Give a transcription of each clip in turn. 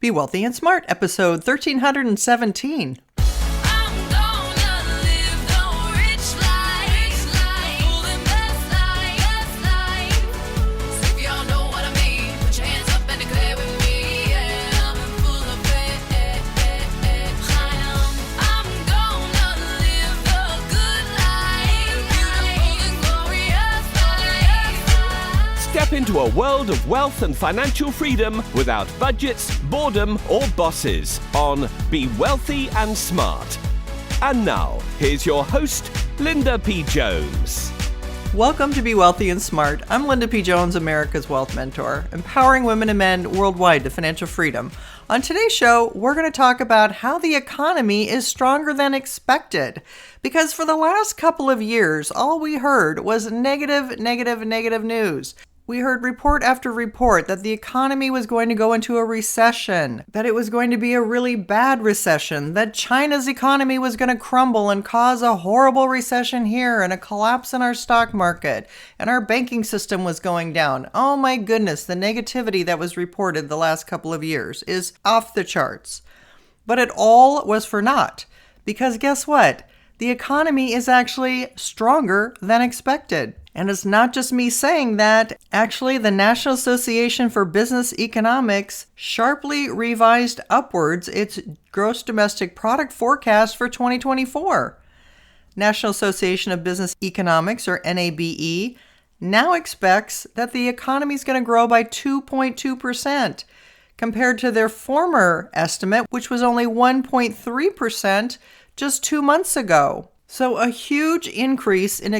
Be Wealthy and Smart, episode 1317. Step into a world of wealth and financial freedom without budgets, boredom, or bosses on Be Wealthy and Smart. And now, here's your host, Linda P. Jones. Welcome to Be Wealthy and Smart. I'm Linda P. Jones, America's Wealth Mentor, empowering women and men worldwide to financial freedom. On today's show, we're going to talk about how the economy is stronger than expected. Because for the last couple of years, all we heard was negative news. We heard report after report that the economy was going to go into a recession, that it was going to be a really bad recession, that China's economy was going to crumble and cause a horrible recession here and a collapse in our stock market, and our banking system was going down. Oh my goodness, the negativity that was reported the last couple of years is off the charts. But it all was for naught, because guess what? The economy is actually stronger than expected. And it's not just me saying that. Actually, the National Association for Business Economics sharply revised upwards its gross domestic product forecast for 2024. National Association of Business Economics, or NABE, now expects that the economy is going to grow by 2.2%, compared to their former estimate, which was only 1.3% just 2 months ago. So a huge increase in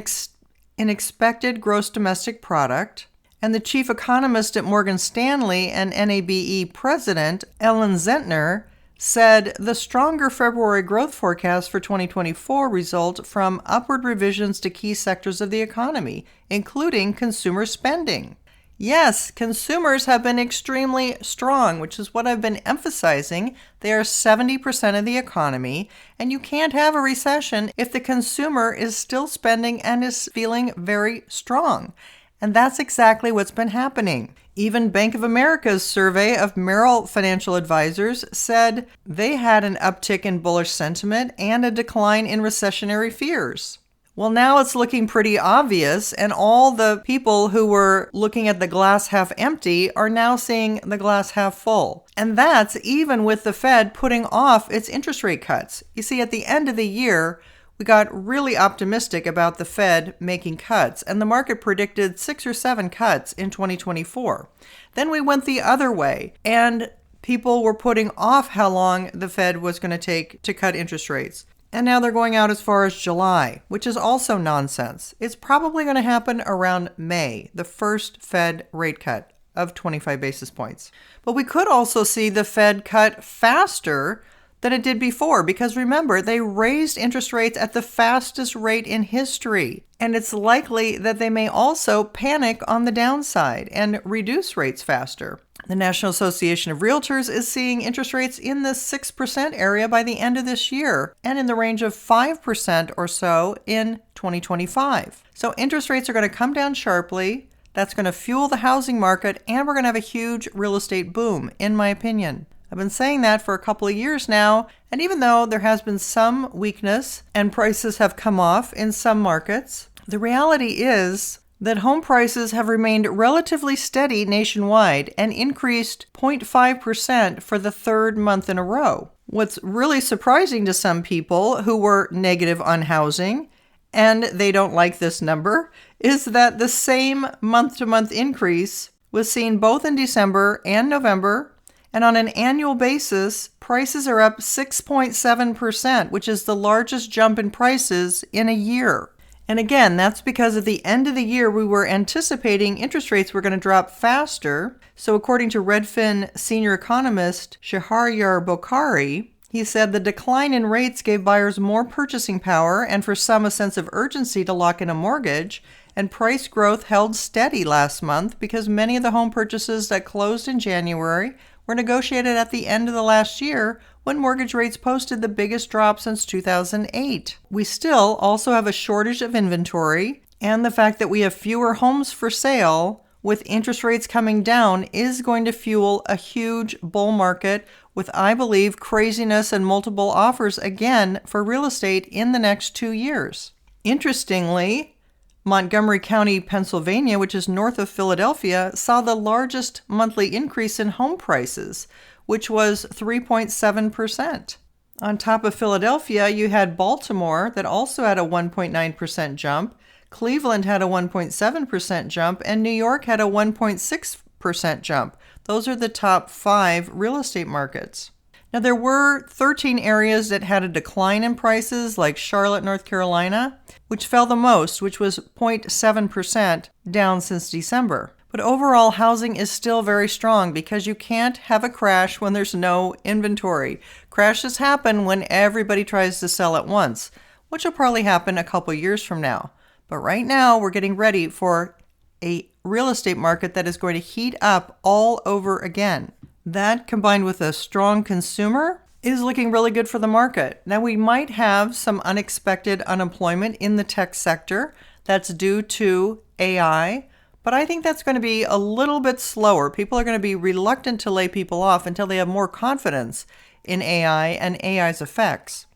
expected gross domestic product, and the chief economist at Morgan Stanley and NABE president, Ellen Zentner, said the stronger February growth forecast for 2024 result from upward revisions to key sectors of the economy, including consumer spending. Yes, consumers have been extremely strong, which is what I've been emphasizing. They are 70% of the economy, and you can't have a recession if the consumer is still spending and is feeling very strong. And that's exactly what's been happening. Even Bank of America's survey of Merrill financial advisors said they had an uptick in bullish sentiment and a decline in recessionary fears. Well, now it's looking pretty obvious, and all the people who were looking at the glass half empty are now seeing the glass half full. And that's even with the Fed putting off its interest rate cuts. You see, at the end of the year, we got really optimistic about the Fed making cuts, and the market predicted 6 or 7 cuts in 2024. Then we went the other way, and people were putting off how long the Fed was going to take to cut interest rates. And now they're going out as far as July, which is also nonsense. It's probably going to happen around May, the first Fed rate cut of 25 basis points. But we could also see the Fed cut faster than it did before, because remember, they raised interest rates at the fastest rate in history. And it's likely that they may also panic on the downside and reduce rates faster. The National Association of Realtors is seeing interest rates in the 6% area by the end of this year, and in the range of 5% or so in 2025. So interest rates are going to come down sharply. That's going to fuel the housing market, and we're going to have a huge real estate boom, in my opinion. I've been saying that for a couple of years now, and even though there has been some weakness and prices have come off in some markets, the reality is that home prices have remained relatively steady nationwide and increased 0.5% for the third month in a row. What's really surprising to some people who were negative on housing, and they don't like this number, is that the same month-to-month increase was seen both in December and November, and on an annual basis, prices are up 6.7%, which is the largest jump in prices in a year. And again, that's because at the end of the year, we were anticipating interest rates were going to drop faster. So according to Redfin senior economist Shahriyar Bokhari, he said the decline in rates gave buyers more purchasing power and for some a sense of urgency to lock in a mortgage, and price growth held steady last month because many of the home purchases that closed in January were negotiated at the end of the last year when mortgage rates posted the biggest drop since 2008. We still also have a shortage of inventory, and the fact that we have fewer homes for sale with interest rates coming down, is going to fuel a huge bull market with, I believe, craziness and multiple offers again for real estate in the next 2 years. Interestingly, Montgomery County, Pennsylvania, which is north of Philadelphia, saw the largest monthly increase in home prices, which was 3.7%. On top of Philadelphia, you had Baltimore that also had a 1.9% jump, Cleveland had a 1.7% jump, and New York had a 1.6% jump. Those are the top 5 real estate markets. Now, there were 13 areas that had a decline in prices, like Charlotte, North Carolina, which fell the most, which was 0.7% down since December. But overall, housing is still very strong because you can't have a crash when there's no inventory. Crashes happen when everybody tries to sell at once, which will probably happen a couple years from now. But right now, we're getting ready for a real estate market that is going to heat up all over again. That, combined with a strong consumer, is looking really good for the market. Now, we might have some unexpected unemployment in the tech sector that's due to AI, but I think that's going to be a little bit slower. People are going to be reluctant to lay people off until they have more confidence in AI and AI's effects.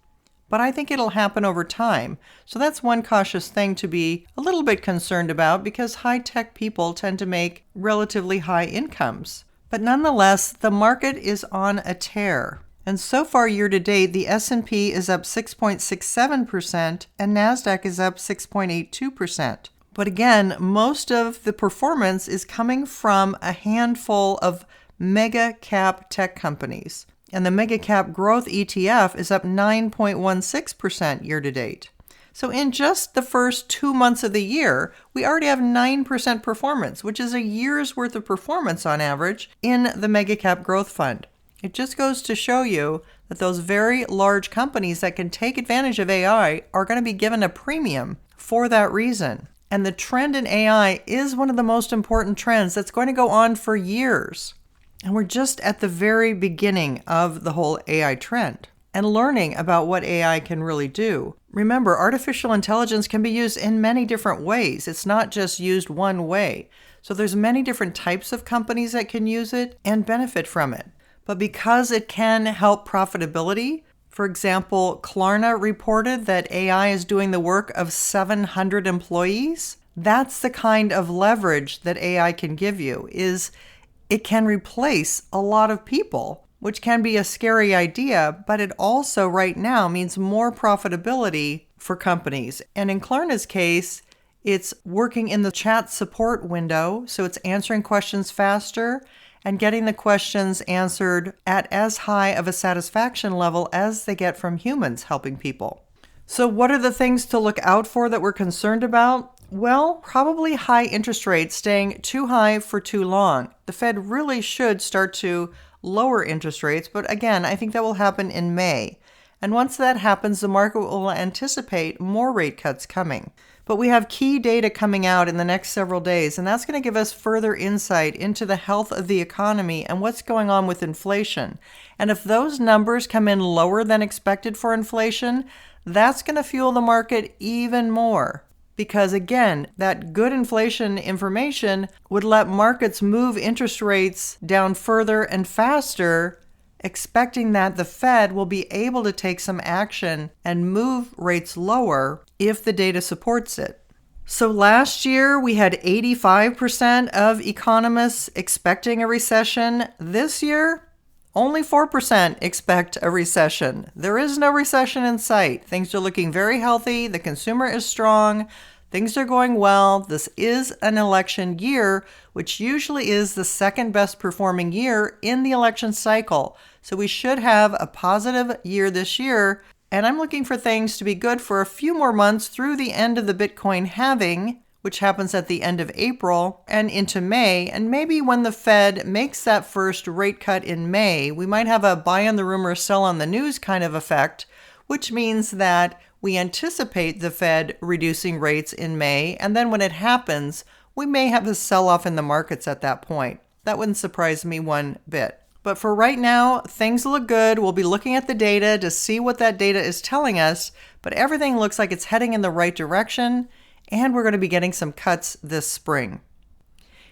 But I think it'll happen over time. So that's one cautious thing to be a little bit concerned about because high-tech people tend to make relatively high incomes. But nonetheless, the market is on a tear. And so far year to date, the S&P is up 6.67% and NASDAQ is up 6.82%. But again, most of the performance is coming from a handful of mega cap tech companies. And the mega cap growth ETF is up 9.16% year to date. So in just the first 2 months of the year, we already have 9% performance, which is a year's worth of performance on average in the mega cap growth fund. It just goes to show you that those very large companies that can take advantage of AI are going to be given a premium for that reason. And the trend in AI is one of the most important trends that's going to go on for years. And we're just at the very beginning of the whole AI trend and learning about what AI can really do. Remember, artificial intelligence can be used in many different ways. It's not just used one way. So there's many different types of companies that can use it and benefit from it. But because it can help profitability, for example, Klarna reported that AI is doing the work of 700 employees. That's the kind of leverage that AI can give you, is it can replace a lot of people, which can be a scary idea, but it also right now means more profitability for companies. And in Klarna's case, it's working in the chat support window, so it's answering questions faster and getting the questions answered at as high of a satisfaction level as they get from humans helping people. So what are the things to look out for that we're concerned about? Well, probably high interest rates staying too high for too long. The Fed really should start to lower interest rates, but again, I think that will happen in May. And once that happens, the market will anticipate more rate cuts coming. But we have key data coming out in the next several days, and that's going to give us further insight into the health of the economy and what's going on with inflation. And if those numbers come in lower than expected for inflation, that's going to fuel the market even more. Because again, that good inflation information would let markets move interest rates down further and faster, expecting that the Fed will be able to take some action and move rates lower if the data supports it. So last year, we had 85% of economists expecting a recession. This year, only 4% expect a recession. There is no recession in sight. Things are looking very healthy. The consumer is strong. Things are going well. This is an election year, which usually is the second best performing year in the election cycle. So we should have a positive year this year. And I'm looking for things to be good for a few more months through the end of the Bitcoin halving, which happens at the end of April and into May. And maybe when the Fed makes that first rate cut in May, we might have a buy on the rumor, sell on the news kind of effect, which means that we anticipate the Fed reducing rates in May. And then when it happens, we may have a sell-off in the markets at that point. That wouldn't surprise me one bit. But for right now, things look good. We'll be looking at the data to see what that data is telling us. But everything looks like it's heading in the right direction. And we're going to be getting some cuts this spring.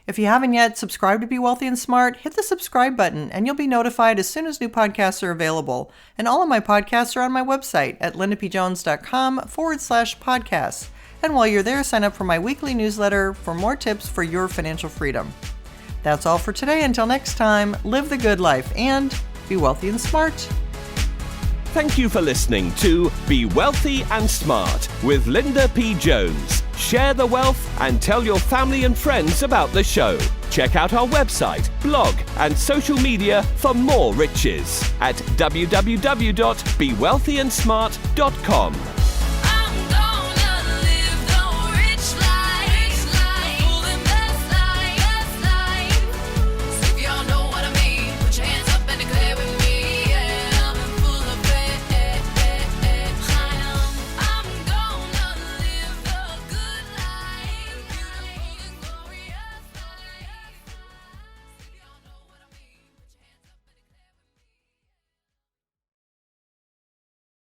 If you haven't yet subscribed to Be Wealthy and Smart, hit the subscribe button and you'll be notified as soon as new podcasts are available. And all of my podcasts are on my website at lindapjones.com/podcasts. And while you're there, sign up for my weekly newsletter for more tips for your financial freedom. That's all for today. Until next time, live the good life and be wealthy and smart. Thank you for listening to Be Wealthy and Smart with Linda P. Jones. Share the wealth and tell your family and friends about the show. Check out our website, blog, and social media for more riches at www.bewealthyandsmart.com.